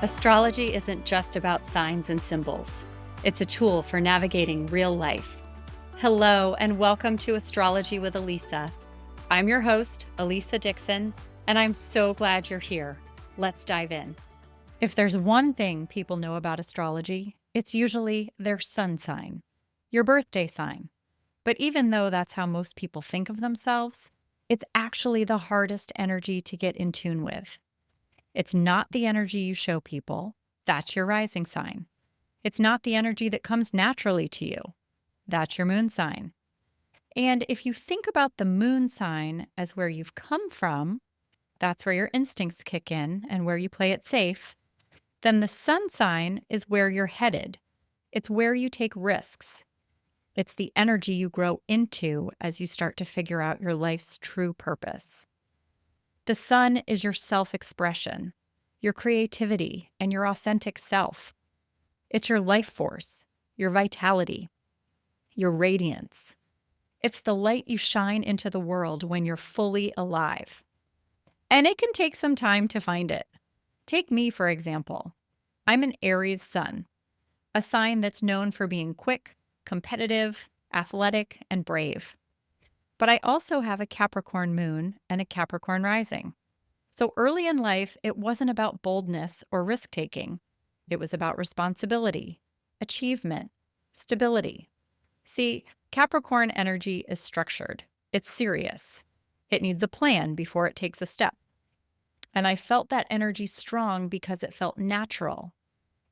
Astrology isn't just about signs and symbols. It's a tool for navigating real life. Hello, and welcome to Astrology with Alisa. I'm your host, Alisa Dixon, and I'm so glad you're here. Let's dive in. If there's one thing people know about astrology, it's usually their sun sign, your birthday sign. But even though that's how most people think of themselves, it's actually the hardest energy to get in tune with. It's not the energy you show people. That's your rising sign. It's not the energy that comes naturally to you. That's your moon sign. And if you think about the moon sign as where you've come from, that's where your instincts kick in and where you play it safe, then the sun sign is where you're headed. It's where you take risks. It's the energy you grow into as you start to figure out your life's true purpose. The sun is your self-expression, your creativity, and your authentic self. It's your life force, your vitality, your radiance. It's the light you shine into the world when you're fully alive. And it can take some time to find it. Take me, for example. I'm an Aries sun, a sign that's known for being quick, competitive, athletic, and brave. But I also have a Capricorn moon and a Capricorn rising. So early in life, it wasn't about boldness or risk-taking. It was about responsibility, achievement, stability. See, Capricorn energy is structured. It's serious. It needs a plan before it takes a step. And I felt that energy strong because it felt natural.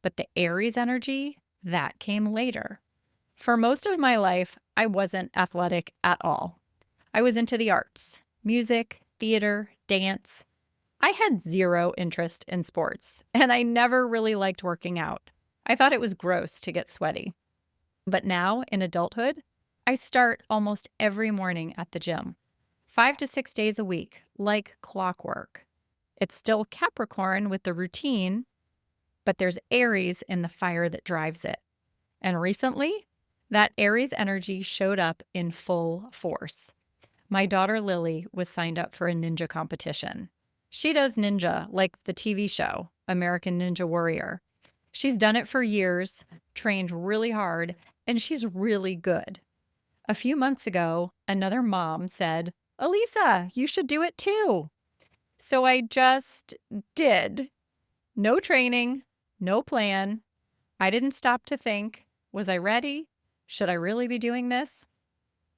But the Aries energy, that came later. For most of my life, I wasn't athletic at all. I was into the arts, music, theater, dance. I had zero interest in sports, and I never really liked working out. I thought it was gross to get sweaty. But now, in adulthood, I start almost every morning at the gym, 5 to 6 days a week, like clockwork. It's still Capricorn with the routine, but there's Aries in the fire that drives it. And recently, that Aries energy showed up in full force. My daughter Lily was signed up for a ninja competition. She does ninja like the TV show, American Ninja Warrior. She's done it for years, trained really hard, and she's really good. A few months ago, another mom said, "Alisa, you should do it too." So I just did. No training, no plan. I didn't stop to think, was I ready? Should I really be doing this?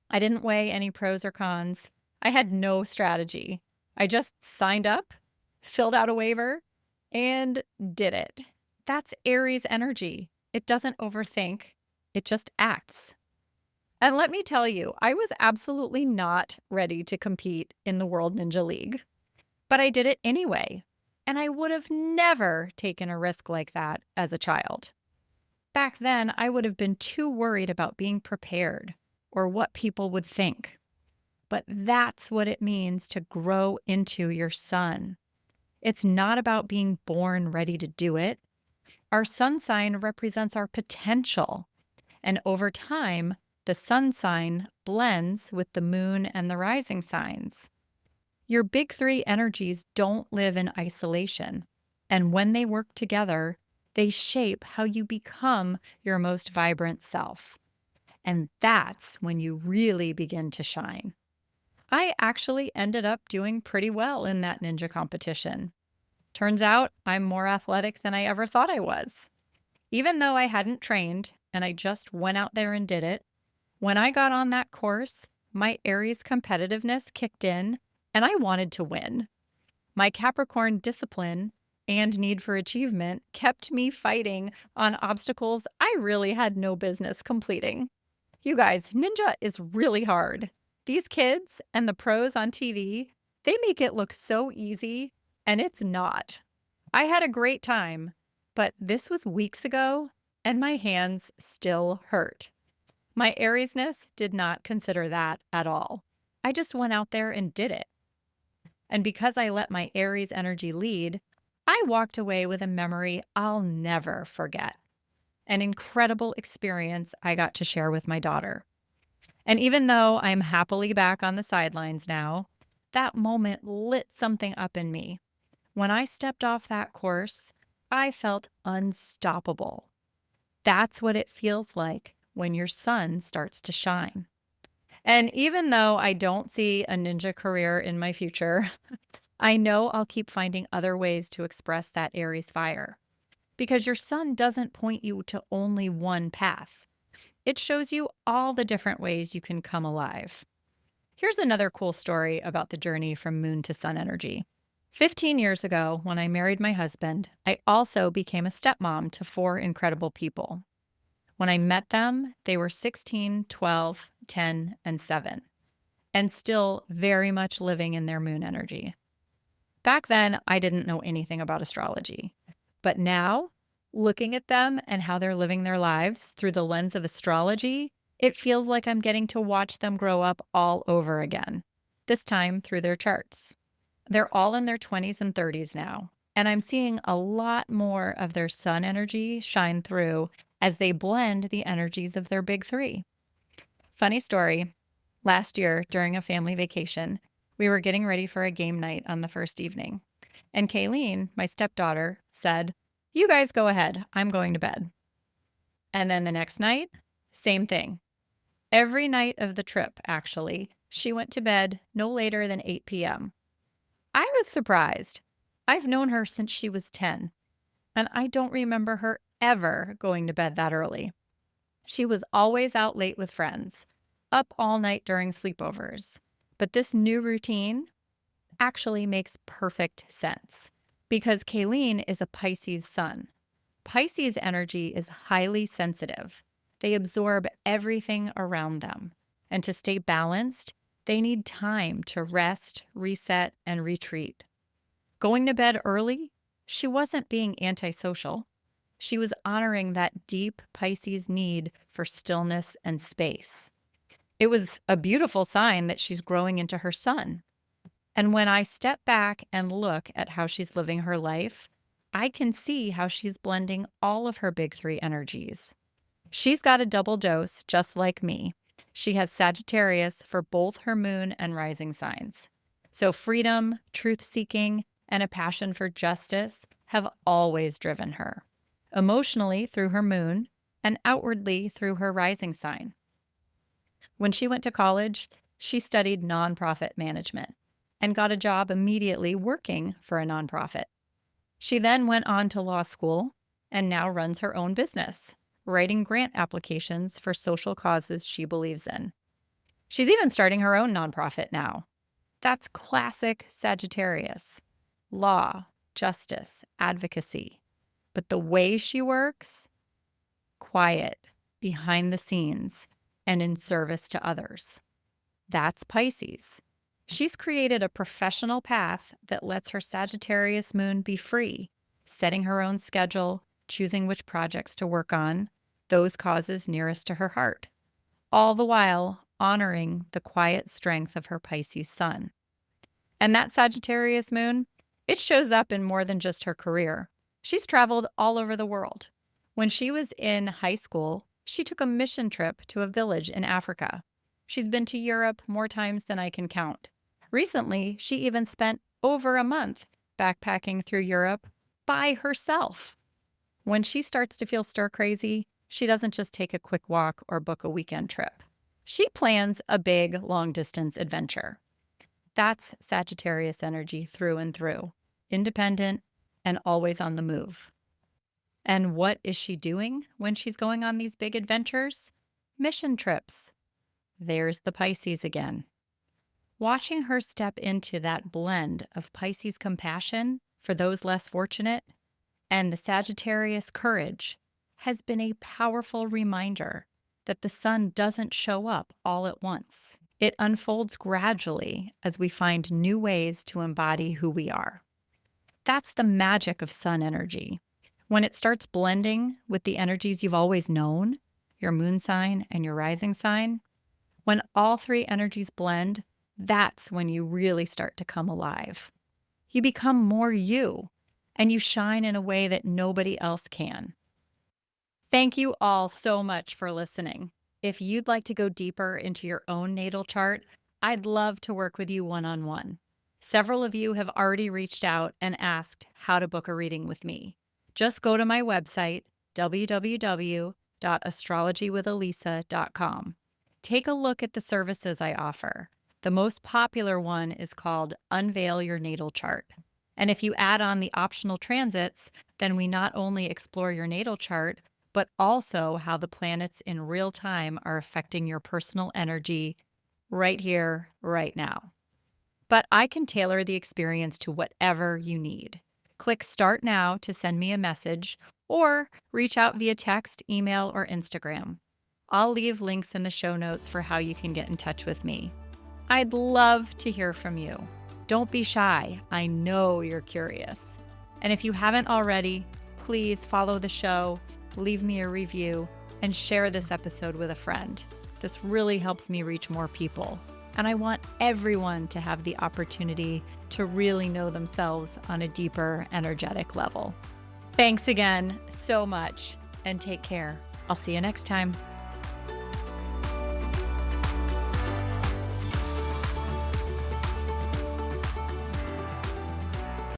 I didn't weigh any pros or cons. I had no strategy. I just signed up, filled out a waiver, and did it. That's Aries energy. It doesn't overthink. It just acts. And let me tell you, I was absolutely not ready to compete in the World Ninja League. But I did it anyway. And I would have never taken a risk like that as a child. Back then, I would have been too worried about being prepared or what people would think. But that's what it means to grow into your sun. It's not about being born ready to do it. Our sun sign represents our potential. And over time, the sun sign blends with the moon and the rising signs. Your big three energies don't live in isolation. And when they work together, they shape how you become your most vibrant self. And that's when you really begin to shine. I actually ended up doing pretty well in that ninja competition. Turns out I'm more athletic than I ever thought I was. Even though I hadn't trained and I just went out there and did it, when I got on that course, my Aries competitiveness kicked in and I wanted to win. My Capricorn discipline and need for achievement kept me fighting on obstacles I really had no business completing. You guys, ninja is really hard. These kids and the pros on TV, they make it look so easy, and it's not. I had a great time, but this was weeks ago, and my hands still hurt. My Ariesness did not consider that at all. I just went out there and did it. And because I let my Aries energy lead, I walked away with a memory I'll never forget. An incredible experience I got to share with my daughter. And even though I'm happily back on the sidelines now, that moment lit something up in me. When I stepped off that course, I felt unstoppable. That's what it feels like when your sun starts to shine. And even though I don't see a ninja career in my future, I know I'll keep finding other ways to express that Aries fire. Because your sun doesn't point you to only one path. It shows you all the different ways you can come alive. Here's another cool story about the journey from moon to sun energy. 15 years ago, when I married my husband, I also became a stepmom to four incredible people. When I met them, they were 16, 12, 10, and 7, and still very much living in their moon energy. Back then, I didn't know anything about astrology. But now, looking at them and how they're living their lives through the lens of astrology, it feels like I'm getting to watch them grow up all over again, this time through their charts. They're all in their 20s and 30s now, and I'm seeing a lot more of their sun energy shine through as they blend the energies of their big three. Funny story, last year during a family vacation, we were getting ready for a game night on the first evening, and Kayleen, my stepdaughter, said, "You guys go ahead, I'm going to bed." And then the next night, same thing. Every night of the trip, actually, she went to bed no later than 8 p.m. I was surprised. I've known her since she was 10, and I don't remember her ever going to bed that early. She was always out late with friends, up all night during sleepovers. But this new routine actually makes perfect sense because Kayleen is a Pisces sun. Pisces energy is highly sensitive. They absorb everything around them. And to stay balanced, they need time to rest, reset, and retreat. Going to bed early, she wasn't being antisocial. She was honoring that deep Pisces need for stillness and space. It was a beautiful sign that she's growing into her sun. And when I step back and look at how she's living her life, I can see how she's blending all of her big three energies. She's got a double dose, just like me. She has Sagittarius for both her moon and rising signs. So freedom, truth-seeking, and a passion for justice have always driven her, emotionally through her moon and outwardly through her rising sign. When she went to college, she studied nonprofit management and got a job immediately working for a nonprofit. She then went on to law school and now runs her own business, writing grant applications for social causes she believes in. She's even starting her own nonprofit now. That's classic Sagittarius. Law, justice, advocacy. But the way she works, quiet, behind the scenes, and in service to others. That's Pisces. She's created a professional path that lets her Sagittarius moon be free, setting her own schedule, choosing which projects to work on, those causes nearest to her heart, all the while honoring the quiet strength of her Pisces sun. And that Sagittarius moon, it shows up in more than just her career. She's traveled all over the world. When she was in high school, she took a mission trip to a village in Africa. She's been to Europe more times than I can count. Recently, she even spent over a month backpacking through Europe by herself. When she starts to feel stir crazy, she doesn't just take a quick walk or book a weekend trip. She plans a big, long-distance adventure. That's Sagittarius energy through and through, independent and always on the move. And what is she doing when she's going on these big adventures? Mission trips. There's the Pisces again. Watching her step into that blend of Pisces compassion for those less fortunate and the Sagittarius courage has been a powerful reminder that the sun doesn't show up all at once. It unfolds gradually as we find new ways to embody who we are. That's the magic of sun energy. When it starts blending with the energies you've always known, your moon sign and your rising sign, when all three energies blend, that's when you really start to come alive. You become more you, and you shine in a way that nobody else can. Thank you all so much for listening. If you'd like to go deeper into your own natal chart, I'd love to work with you one-on-one. Several of you have already reached out and asked how to book a reading with me. Just go to my website, www.astrologywithalisa.com. Take a look at the services I offer. The most popular one is called Unveil Your Natal Chart. And if you add on the optional transits, then we not only explore your natal chart, but also how the planets in real time are affecting your personal energy right here, right now. But I can tailor the experience to whatever you need. Click Start Now to send me a message or reach out via text, email, or Instagram. I'll leave links in the show notes for how you can get in touch with me. I'd love to hear from you. Don't be shy. I know you're curious. And if you haven't already, please follow the show, leave me a review, and share this episode with a friend. This really helps me reach more people. And I want everyone to have the opportunity to really know themselves on a deeper energetic level. Thanks again so much, and take care. I'll see you next time.